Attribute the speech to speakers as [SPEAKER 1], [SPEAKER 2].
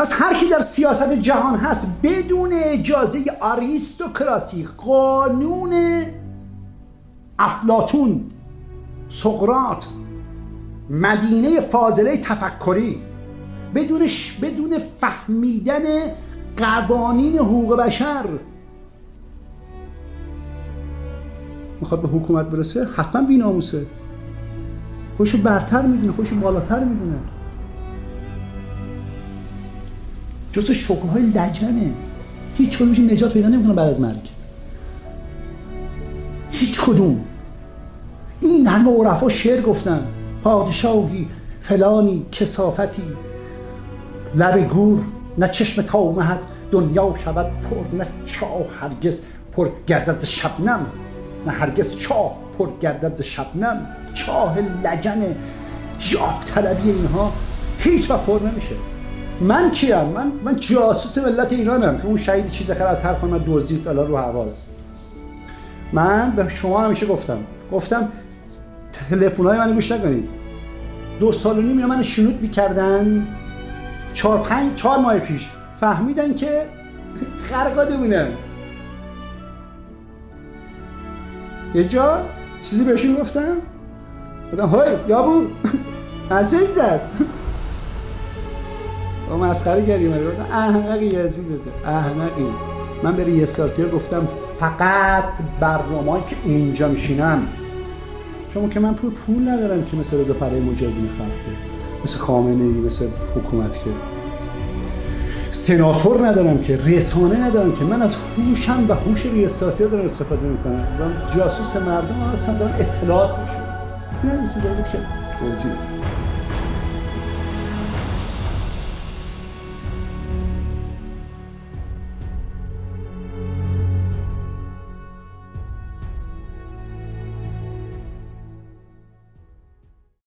[SPEAKER 1] پس هر کی در سیاست جهان هست بدون اجازه آریستوکراسی، قانون افلاطون، سقراط، مدینه فاضله تفکری، بدون فهمیدن قوانین حقوق بشر میخواد به حکومت برسه، حتما بی‌ناموسه. خودشو برتر میدونه، خودشو بالاتر میدونه. جزء شغل‌های لجنه. هیچ کدومش نجات پیدا نمیکنه بعد از مرگ. هیچ کدوم. این همه عرفا شعر گفتن، پادشاهی فلانی کثافتی، لب گور نه چشم تامه هست، دنیا شود پر نه چاه هرگز پر گردد ز شبنم، نه هرگز چاه پر گردد ز شبنم. چاه لجن جاه طلبی اینها هیچ وقت پر نمیشه. من کیم؟ من جاسوس ملت ایرانم که اون شهید چیز خیر از حرف من دزدید الان رو حواس. من به شما همیشه گفتم تلفن‌های منو گوش نکنید. 2 سال و نیم اینا منو شنود می‌کردن. 4 ماه پیش فهمیدن که خرقاده بودن. یه جا چیزی بهشون گفتم های یابو حسین زد با مسخره کردیم. گفتم احمقی یزیدت، احمقی. من به ریاست‌ها گفتم فقط برنامه‌ای که اینجا میشینم، چون که من پول ندارم که مثل رضا پهلوی مجاهدین خلق که، مثل خامنه‌ای، مثل حکومت که، سناتور ندارم که، رسانه ندارم که. من از هوشم و هوش ریاست‌ها دارم استفاده میکنم. من جاسوس مردم هستم، دارم اطلاعات میشم. این چیزایی بود که توضیح